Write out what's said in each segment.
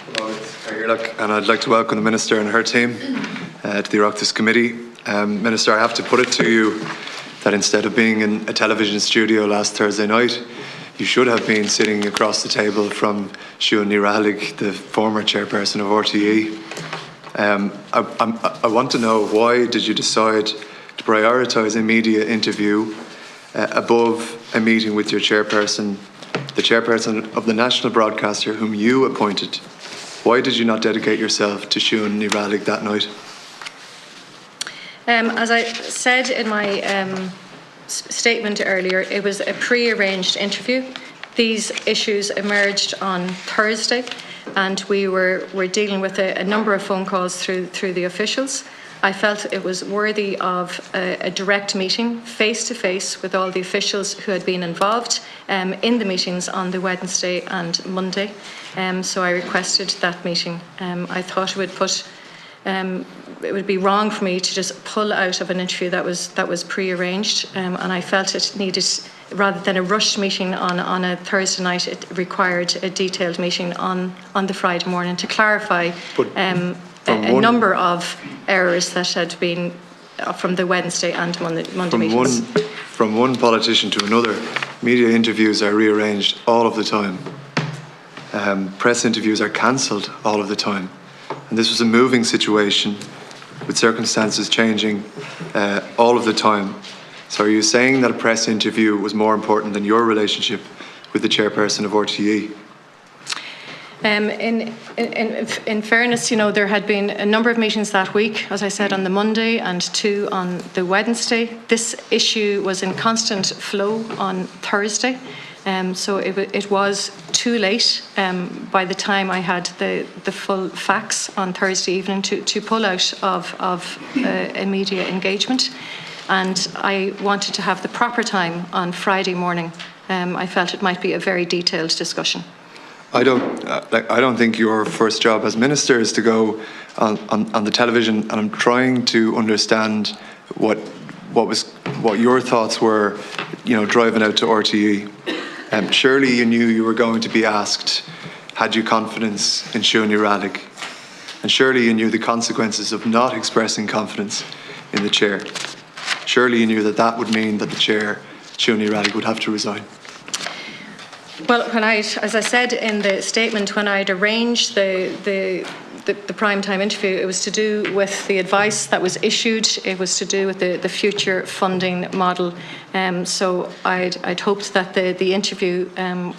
And I'd like to welcome the Minister and her team to the Oireachtas Committee. Minister, I have to put it to you that instead of being in a television studio last Thursday night, you should have been sitting across the table from Siún Ní Raghallaigh, the former chairperson of RTE. I want to know, why did you decide to prioritise a media interview above a meeting with your chairperson, the chairperson of the national broadcaster whom you appointed? Why did you not dedicate yourself to Siún Ní Raghallaigh that night? As I said in my statement earlier, it was a pre-arranged interview. These issues emerged on Thursday, and we were dealing with a number of phone calls through the officials. I felt it was worthy of a direct meeting, face-to-face, with all the officials who had been involved in the meetings on the Wednesday and Monday. So I requested that meeting. I thought it would be wrong for me to just pull out of an interview that was pre-arranged, and I felt it needed, rather than a rushed meeting on a Thursday night, it required a detailed meeting on the Friday morning to clarify a number of errors that had been from the Wednesday and Monday meetings. From one politician to another, media interviews are rearranged all of the time. Press interviews are cancelled all of the time. And this was a moving situation with circumstances changing all of the time. So are you saying that a press interview was more important than your relationship with the chairperson of RTE? In fairness, there had been a number of meetings that week, as I said, on the Monday and 2 on the Wednesday. This issue was in constant flow on Thursday. So it was too late by the time I had the full facts on Thursday evening to pull out of a media engagement, and I wanted to have the proper time on Friday morning. I felt it might be a very detailed discussion. I don't think your first job as minister is to go on the television, and I'm trying to understand what your thoughts were, driving out to RTE. Surely you knew you were going to be asked, had you confidence in Siún Ní Raghallaigh? And surely you knew the consequences of not expressing confidence in the chair. Surely you knew that would mean that the chair, Siún Ní Raghallaigh, would have to resign. Well, as I said in the statement, when I'd arranged the prime time interview, it was to do with the advice that was issued. It was to do with the future funding model. So I'd hoped that the interview,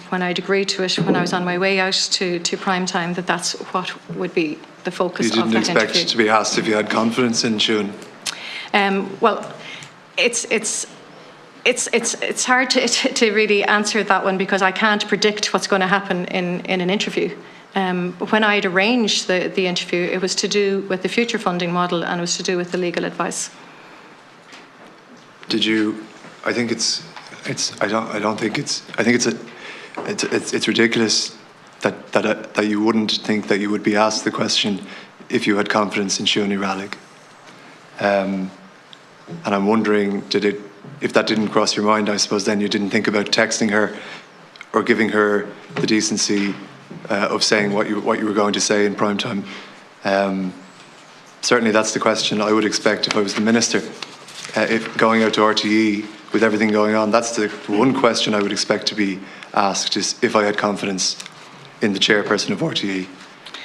when I'd agreed to it, when I was on my way out to prime time, that's what would be the focus of that interview. You didn't expect to be asked if you had confidence in Siún? Well, it's hard to really answer that one, because I can't predict what's going to happen in an interview. When I'd arranged the interview, it was to do with the future funding model, and it was to do with the legal advice. Did you? I think it's ridiculous that you wouldn't think that you would be asked the question if you had confidence in Siún Ní Raghallaigh. And I'm wondering, if that didn't cross your mind, I suppose then you didn't think about texting her or giving her the decency of saying what you were going to say in prime time. Certainly that's the question I would expect if I was the minister. If going out to RTE with everything going on, that's the one question I would expect to be asked, is if I had confidence in the chairperson of RTE.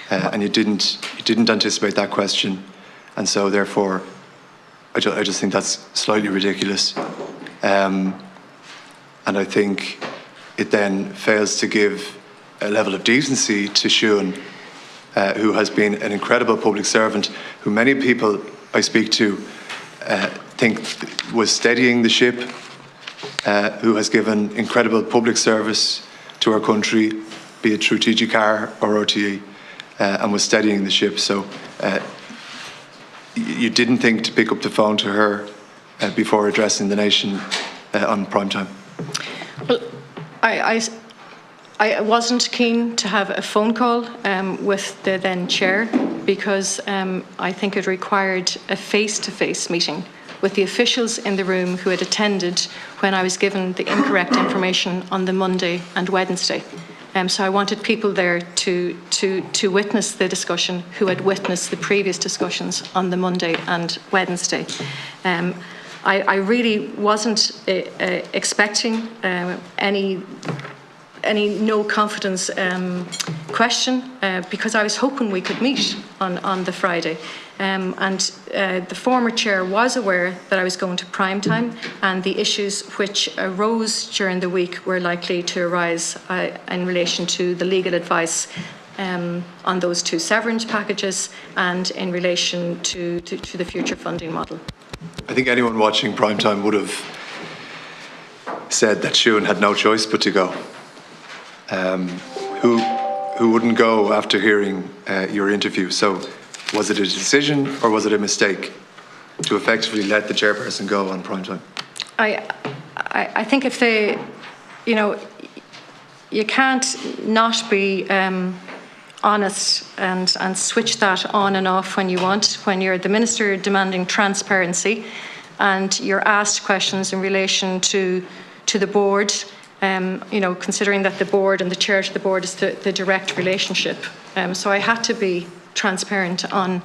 And you didn't anticipate that question, and so therefore I just think that's slightly ridiculous. And I think it then fails to give a level of decency to Siún, who has been an incredible public servant, who many people I speak to think was steadying the ship, who has given incredible public service to our country, be it through TG4 or RTE, and was steadying the ship. So you didn't think to pick up the phone to her before addressing the nation on prime time? Well, I wasn't keen to have a phone call with the then chair, because I think it required a face-to-face meeting with the officials in the room who had attended when I was given the incorrect information on the Monday and Wednesday. So I wanted people there to to witness the discussion, who had witnessed the previous discussions on the Monday and Wednesday. I really wasn't expecting any no confidence question because I was hoping we could meet on the Friday. The former chair was aware that I was going to prime time, and the issues which arose during the week were likely to arise in relation to the legal advice on those two severance packages and in relation to the future funding model. I think anyone watching primetime would have said that Siún had no choice but to go. Who wouldn't go after hearing your interview? So was it a decision or was it a mistake to effectively let the chairperson go on primetime? I think if they, you can't not be honest and switch that on and off when you want, when you're the minister demanding transparency and you're asked questions in relation to the board, considering that the board and the chair to the board is the direct relationship. So I had to be transparent on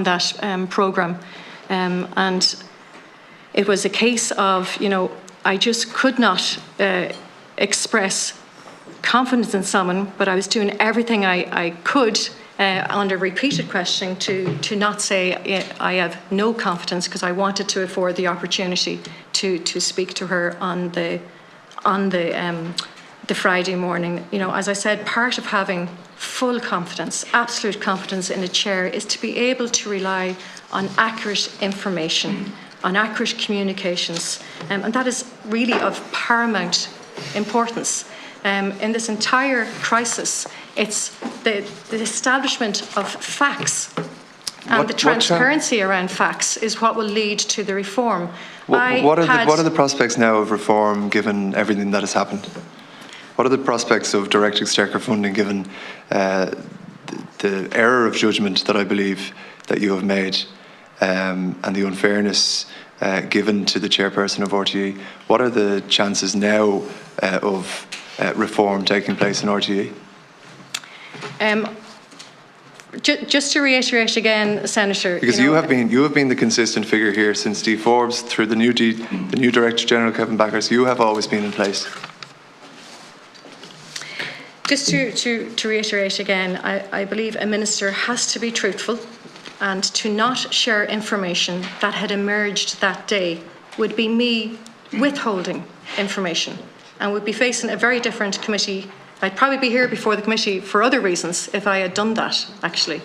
that programme. And it was a case of, I just could not express confidence in someone, but I was doing everything I could under repeated questioning to not say I have no confidence, because I wanted to afford the opportunity to speak to her on the Friday morning. As I said, part of having full confidence, absolute confidence in a chair is to be able to rely on accurate information, on accurate communications, and that is really of paramount importance. In this entire crisis, it's the establishment of facts and the transparency around facts is what will lead to the reform. What are the prospects now of reform given everything that has happened? What are the prospects of direct exchequer funding given the error of judgment that I believe that you have made and the unfairness given to the chairperson of RTE? What are the chances now of reform taking place in RTE? Just to reiterate again, Senator, because you have been the consistent figure here since D. Forbes through the new Director General Kevin Backhurst. You have always been in place. Just to reiterate again, I believe a minister has to be truthful, and to not share information that had emerged that day would be me withholding information and would be facing a very different committee. I'd probably be here before the committee for other reasons if I had done that, actually.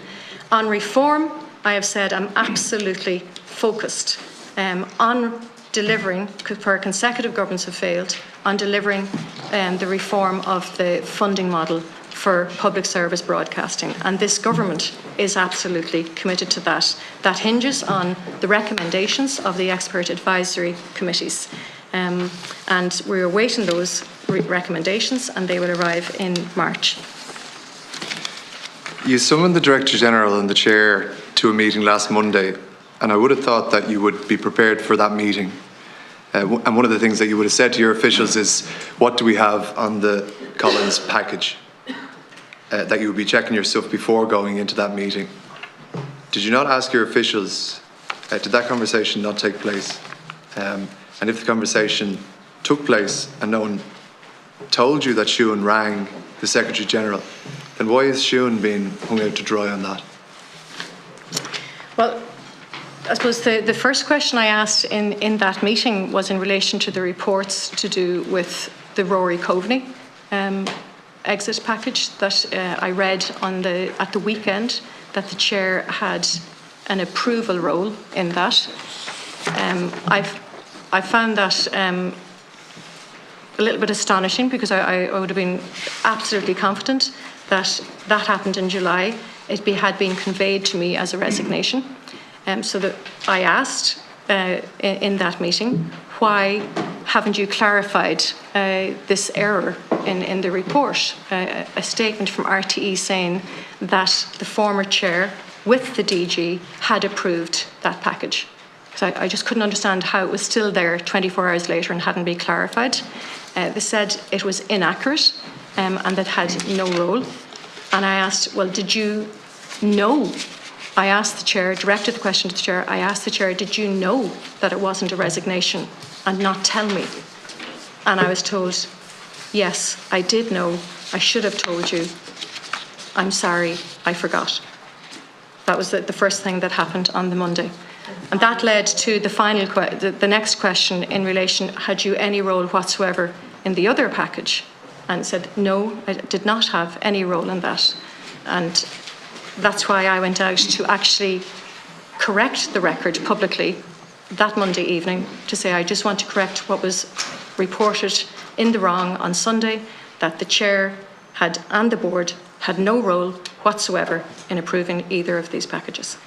On reform, I have said I'm absolutely focused on delivering, where consecutive governments have failed, on delivering the reform of the funding model for public service broadcasting. And this government is absolutely committed to that. That hinges on the recommendations of the expert advisory committees. And we're awaiting those recommendations, and they will arrive in March. You summoned the Director General and the Chair to a meeting last Monday, and I would have thought that you would be prepared for that meeting. And one of the things that you would have said to your officials is, what do we have on the Collins package? That you would be checking your stuff before going into that meeting. Did you not ask your officials, did that conversation not take place? And if the conversation took place and no one told you that Siún rang the Secretary General, then why is Siún being hung out to dry on that? Well, I suppose the first question I asked in that meeting was in relation to the reports to do with the Rory Coveney exit package that I read at the weekend, that the chair had an approval role in that. I found that a little bit astonishing, because I would have been absolutely confident that that happened in July. It had been conveyed to me as a resignation. So that I asked in that meeting, why haven't you clarified this error in the report? A statement from RTE saying that the former chair with the DG had approved that package. So I just couldn't understand how it was still there 24 hours later and hadn't been clarified. They said it was inaccurate and that had no role. And I asked, well, did you know? I asked the chair, directed the question to the chair, I asked the chair, did you know that it wasn't a resignation and not tell me? And I was told, yes, I did know. I should have told you. I'm sorry, I forgot. That was the first thing that happened on the Monday. And that led to the final, the next question in relation, had you any role whatsoever in the other package? And said, no, I did not have any role in that. And that's why I went out to actually correct the record publicly that Monday evening to say, I just want to correct what was reported in the wrong on Sunday, that the chair had and the board had no role whatsoever in approving either of these packages.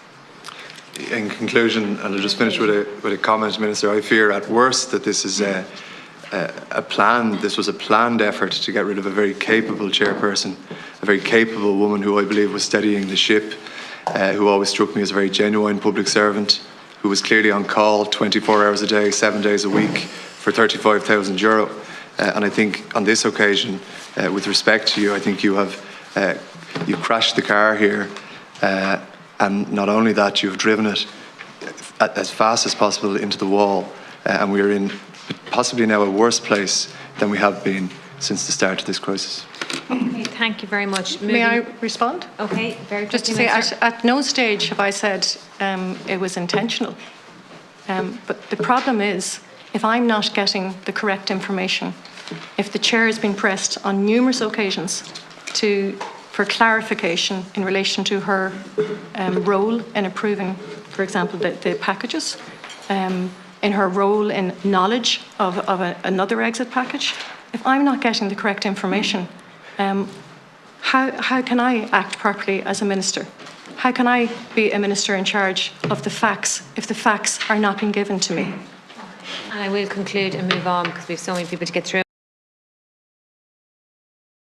In conclusion, and I'll just finish with a comment, Minister, I fear at worst that this is this was a planned effort to get rid of a very capable chairperson, a very capable woman who I believe was steadying the ship, who always struck me as a very genuine public servant, who was clearly on call 24 hours a day, 7 days a week for €35,000. And I think on this occasion, with respect to you, I think you've crashed the car here, and not only that, you've driven it as fast as possible into the wall, and we're in possibly now a worse place than we have been since the start of this crisis. Okay, thank you very much. May I respond? Okay, very just to say, at no stage have I said it was intentional. But the problem is, if I'm not getting the correct information, if the chair has been pressed on numerous occasions for clarification in relation to her role in approving, for example, the packages, in her role in knowledge of another exit package, if I'm not getting the correct information, how can I act properly as a minister? How can I be a minister in charge of the facts if the facts are not being given to me? And I will conclude and move on because we have so many people to get through.